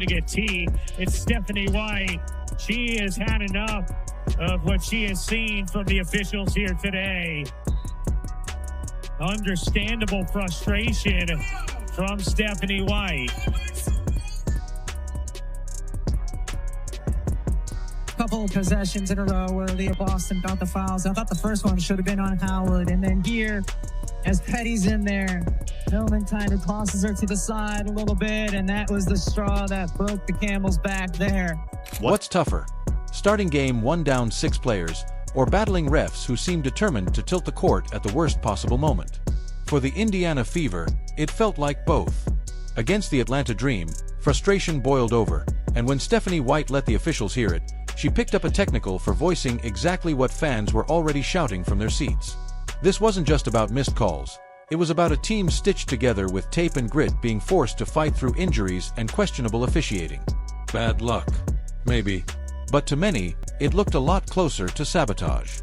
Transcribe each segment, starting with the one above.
going to get tea. It's Stephanie White. She has had enough of what she has seen from the officials here today. Understandable frustration from Stephanie White. Couple of possessions in a row where Leah Boston got the fouls. I thought the first one should have been on Howard. And then here, as Petty's in there, Hillman kind of tosses her to the side a little bit, and that was the straw that broke the camel's back there. What's tougher? Starting game 1 down 6 players, or battling refs who seem determined to tilt the court at the worst possible moment? For the Indiana Fever, it felt like both. Against the Atlanta Dream, frustration boiled over, and when Stephanie White let the officials hear it, she picked up a technical for voicing exactly what fans were already shouting from their seats. This wasn't just about missed calls. It was about a team stitched together with tape and grit being forced to fight through injuries and questionable officiating. Bad luck. Maybe. But to many, it looked a lot closer to sabotage.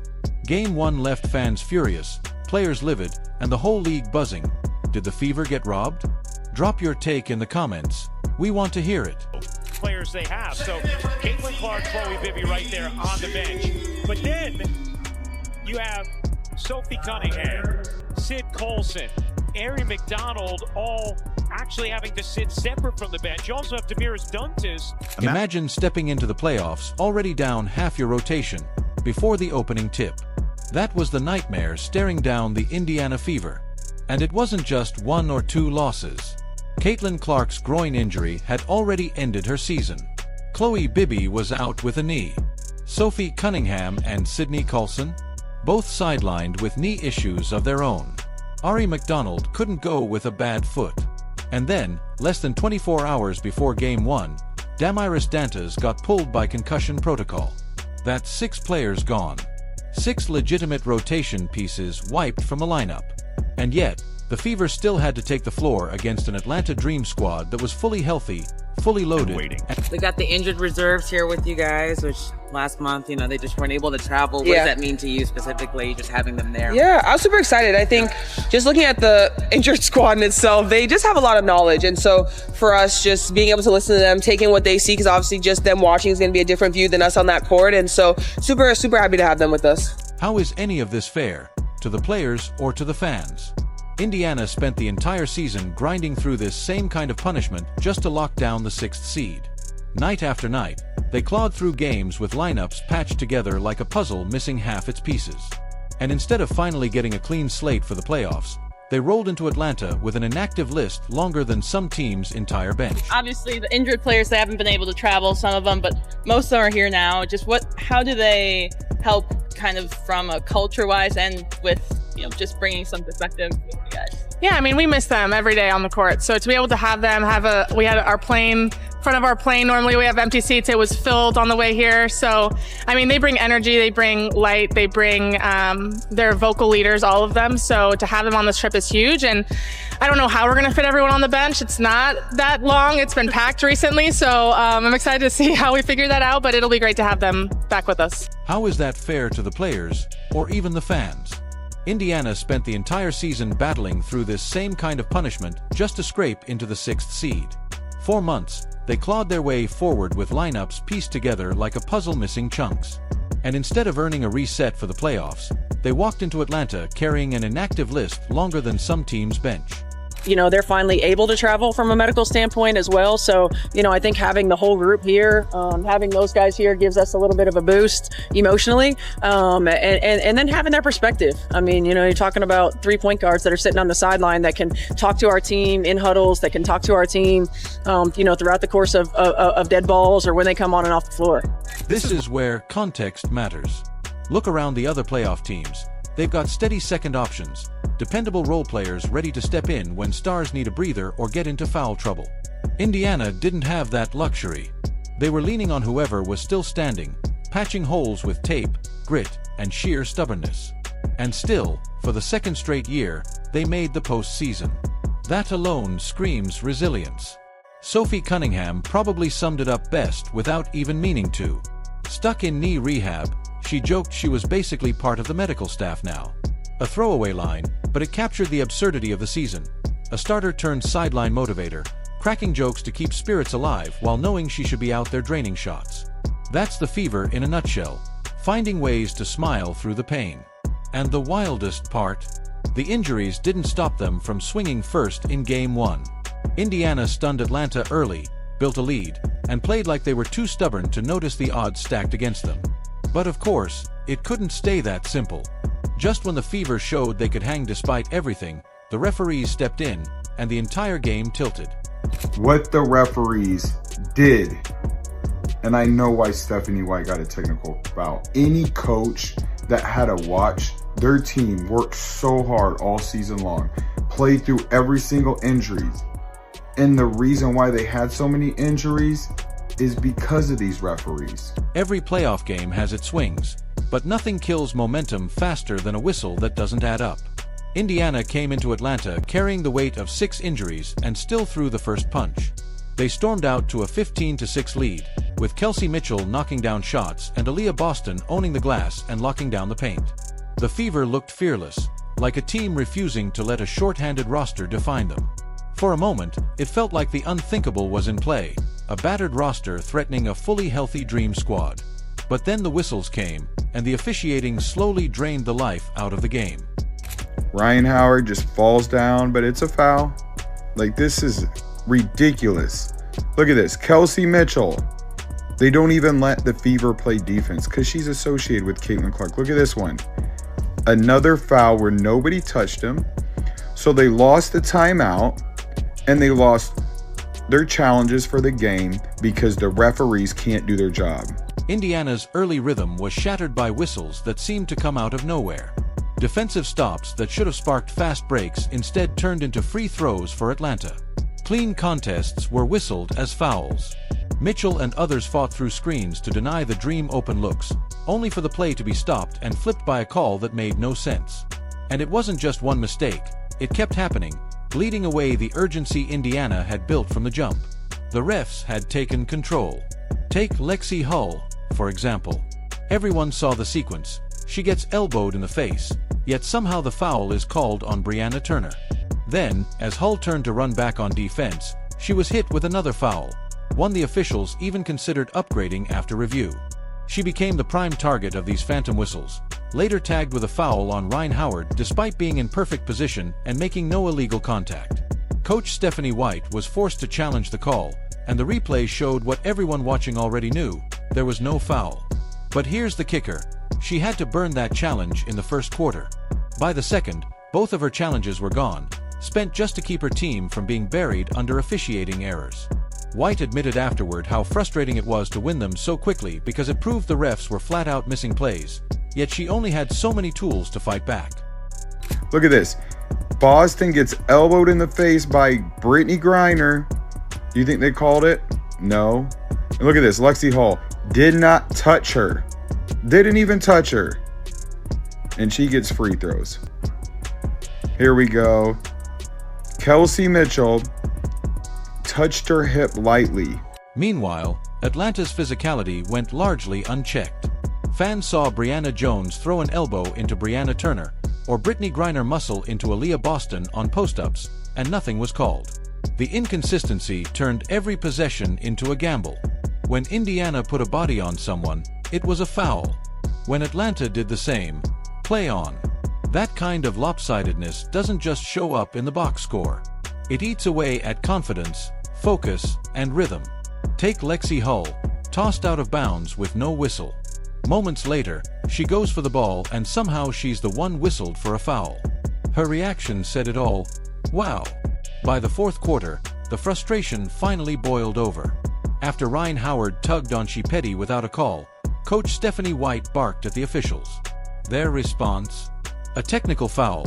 Game 1 left fans furious, players livid, and the whole league buzzing. Did the Fever get robbed? Drop your take in the comments. We want to hear it. Players they have. So Caitlin Clark, Chloe Bibby right there on the bench. But then you have Sophie Cunningham, Sid Colson, Ari McDonald, all actually having to sit separate from the bench. You also have Damiris Duntis. Imagine stepping into the playoffs already down half your rotation before the opening tip. That was the nightmare staring down the Indiana Fever. And it wasn't just 1 or 2 losses. Caitlin Clark's groin injury had already ended her season. Chloe Bibby was out with a knee. Sophie Cunningham and Sydney Colson, both sidelined with knee issues of their own. Ari McDonald couldn't go with a bad foot. And then, less than 24 hours before Game 1, Damiris Dantas got pulled by concussion protocol. That's 6 players gone. 6 legitimate rotation pieces wiped from the lineup. And yet, the Fever still had to take the floor against an Atlanta Dream squad that was fully healthy, fully loaded. We got the injured reserves here with you guys, which last month, they just weren't able to travel. What does that mean to you specifically, just having them there? Yeah, I was super excited. I think just looking at the injured squad in itself, they just have a lot of knowledge. And so for us, just being able to listen to them, taking what they see, because obviously just them watching is going to be a different view than us on that court. And so super, super happy to have them with us. How is any of this fair? To the players or to the fans? Indiana spent the entire season grinding through this same kind of punishment just to lock down the 6th seed. Night after night, they clawed through games with lineups patched together like a puzzle missing half its pieces. And instead of finally getting a clean slate for the playoffs, they rolled into Atlanta with an inactive list longer than some teams' entire bench. Obviously, the injured players, they haven't been able to travel, some of them, but most of them are here now. Just how do they help kind of from a culture-wise and with just bringing some perspective with you guys? Yeah, I mean, we miss them every day on the court. So to be able to have them we had our plane, front of our plane, normally we have empty seats. It was filled on the way here. So, I mean, they bring energy, they bring light, they bring their vocal leaders, all of them. So to have them on this trip is huge. And I don't know how we're going to fit everyone on the bench. It's not that long. It's been packed recently. So I'm excited to see how we figure that out, but it'll be great to have them back with us. How is that fair to the players or even the fans? Indiana spent the entire season battling through this same kind of punishment just to scrape into the 6th seed. 4 months, they clawed their way forward with lineups pieced together like a puzzle missing chunks. And instead of earning a reset for the playoffs, they walked into Atlanta carrying an inactive list longer than some teams' bench. They're finally able to travel from a medical standpoint as well. So, I think having the whole group here, having those guys here gives us a little bit of a boost emotionally. And then having their perspective. I mean, you're talking about 3 point guards that are sitting on the sideline that can talk to our team in huddles, that can talk to our team, throughout the course of dead balls or when they come on and off the floor. This is where context matters. Look around the other playoff teams. They've got steady second options, dependable role players ready to step in when stars need a breather or get into foul trouble. Indiana didn't have that luxury. They were leaning on whoever was still standing, patching holes with tape, grit, and sheer stubbornness. And still, for the 2nd straight year, they made the postseason. That alone screams resilience. Sophie Cunningham probably summed it up best without even meaning to. Stuck in knee rehab, she joked she was basically part of the medical staff now. A throwaway line, but it captured the absurdity of the season. A starter turned sideline motivator, cracking jokes to keep spirits alive while knowing she should be out there draining shots. That's the Fever in a nutshell, finding ways to smile through the pain. And the wildest part? The injuries didn't stop them from swinging first in Game 1. Indiana stunned Atlanta early, built a lead, and played like they were too stubborn to notice the odds stacked against them. But of course, it couldn't stay that simple. Just when the Fever showed they could hang despite everything, the referees stepped in, and the entire game tilted. What the referees did, and I know why Stephanie White got a technical foul. Any coach that had to watch their team work so hard all season long, play through every single injury, and the reason why they had so many injuries is because of these referees. Every playoff game has its swings, but nothing kills momentum faster than a whistle that doesn't add up. Indiana came into Atlanta carrying the weight of 6 injuries and still threw the first punch. They stormed out to a 15-6 lead, with Kelsey Mitchell knocking down shots and Aaliyah Boston owning the glass and locking down the paint. The Fever looked fearless, like a team refusing to let a short-handed roster define them. For a moment, it felt like the unthinkable was in play, a battered roster threatening a fully healthy dream squad. But then the whistles came, and the officiating slowly drained the life out of the game. Ryan Howard just falls down, but it's a foul. Like, this is ridiculous. Look at this. Kelsey Mitchell. They don't even let the Fever play defense because she's associated with Caitlin Clark. Look at this one. Another foul where nobody touched him. So they lost the timeout, and they lost their challenges for the game because the referees can't do their job. Indiana's early rhythm was shattered by whistles that seemed to come out of nowhere. Defensive stops that should have sparked fast breaks instead turned into free throws for Atlanta. Clean contests were whistled as fouls. Mitchell and others fought through screens to deny the dream open looks, only for the play to be stopped and flipped by a call that made no sense. And it wasn't just one mistake, it kept happening, bleeding away the urgency Indiana had built from the jump. The refs had taken control. Take Lexi Hull, for example. Everyone saw the sequence. She gets elbowed in the face, yet somehow the foul is called on Brianna Turner. Then, as Hull turned to run back on defense, she was hit with another foul, one the officials even considered upgrading after review. She became the prime target of these phantom whistles, later tagged with a foul on Ryan Howard despite being in perfect position and making no illegal contact. Coach Stephanie White was forced to challenge the call, and the replay showed what everyone watching already knew: there was no foul. But here's the kicker. She had to burn that challenge in the first quarter. By the second, both of her challenges were gone, spent just to keep her team from being buried under officiating errors. White admitted afterward how frustrating it was to win them so quickly because it proved the refs were flat out missing plays, yet she only had so many tools to fight back. Look at this. Boston gets elbowed in the face by Brittany Griner. Do you think they called it? No. And look at this. Lexi Hall did not touch her. Didn't even touch her. And she gets free throws. Here we go. Kelsey Mitchell touched her hip lightly. Meanwhile, Atlanta's physicality went largely unchecked. Fans saw Brianna Jones throw an elbow into Brianna Turner, or Brittany Griner muscle into Aaliyah Boston on post-ups, and nothing was called. The inconsistency turned every possession into a gamble. When Indiana put a body on someone, it was a foul. When Atlanta did the same, play on. That kind of lopsidedness doesn't just show up in the box score. It eats away at confidence, focus, and rhythm. Take Lexi Hull, tossed out of bounds with no whistle. Moments later, she goes for the ball and somehow she's the one whistled for a foul. Her reaction said it all. Wow. By the fourth quarter, the frustration finally boiled over. After Ryan Howard tugged on Petty without a call, Coach Stephanie White barked at the officials. Their response? A technical foul,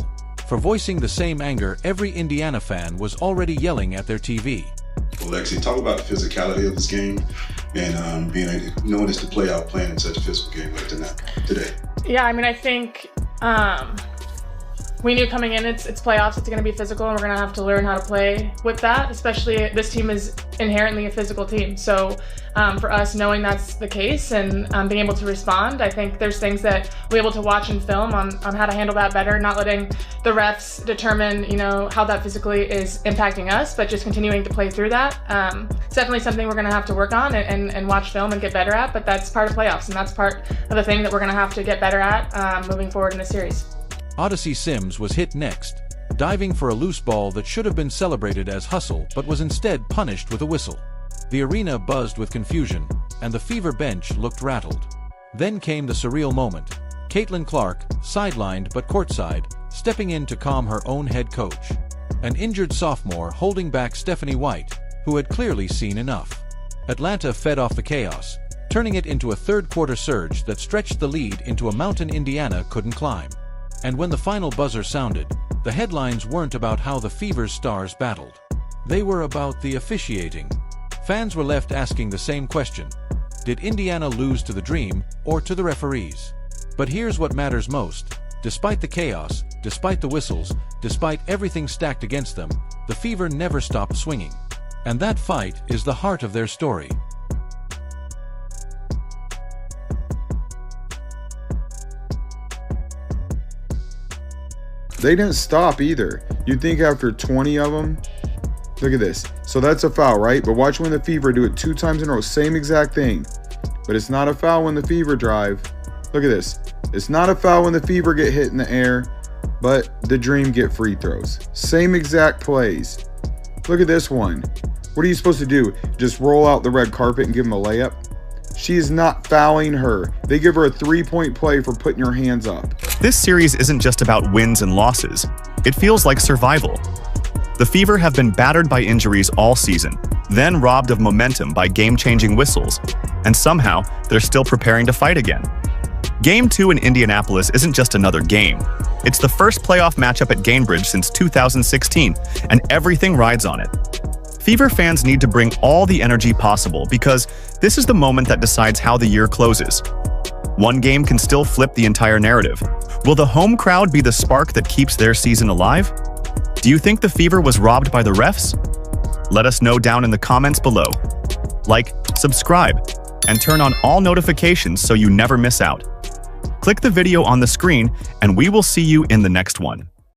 for voicing the same anger every Indiana fan was already yelling at their TV. Well, Lexi, talk about the physicality of this game and knowing it's the playoff playing in such a physical game like today. Yeah, I mean, I think we knew coming in, it's playoffs, it's going to be physical, and we're going to have to learn how to play with that, especially this team is inherently a physical team. So for us, knowing that's the case and being able to respond, I think there's things that we're able to watch and film on how to handle that better, not letting the refs determine, how that physically is impacting us, but just continuing to play through that. It's definitely something we're going to have to work on and watch film and get better at, but that's part of playoffs, and that's part of the thing that we're going to have to get better at moving forward in the series. Odyssey Sims was hit next, diving for a loose ball that should have been celebrated as hustle but was instead punished with a whistle. The arena buzzed with confusion, and the Fever bench looked rattled. Then came the surreal moment. Caitlin Clark, sidelined but courtside, stepping in to calm her own head coach. An injured sophomore holding back Stephanie White, who had clearly seen enough. Atlanta fed off the chaos, turning it into a third-quarter surge that stretched the lead into a mountain Indiana couldn't climb. And when the final buzzer sounded, the headlines weren't about how the Fever's stars battled. They were about the officiating. Fans were left asking the same question: did Indiana lose to the Dream or to the referees? But here's what matters most. Despite the chaos, despite the whistles, despite everything stacked against them, the Fever never stopped swinging. And that fight is the heart of their story. They didn't stop either. You'd think after 20 of them, look at this. So that's a foul, right? But watch when the Fever do it 2 times in a row, same exact thing. But it's not a foul when the Fever drive. Look at this. It's not a foul when the Fever get hit in the air, but the Dream get free throws. Same exact plays. Look at this one. What are you supposed to do? Just roll out the red carpet and give him a layup? She is not fouling her. They give her a 3-point play for putting her hands up. This series isn't just about wins and losses. It feels like survival. The Fever have been battered by injuries all season, then robbed of momentum by game-changing whistles, and somehow they're still preparing to fight again. Game 2 in Indianapolis isn't just another game. It's the first playoff matchup at Gainbridge since 2016, and everything rides on it. Fever fans need to bring all the energy possible because this is the moment that decides how the year closes. One game can still flip the entire narrative. Will the home crowd be the spark that keeps their season alive? Do you think the Fever was robbed by the refs? Let us know down in the comments below. Like, subscribe, and turn on all notifications so you never miss out. Click the video on the screen, and we will see you in the next one.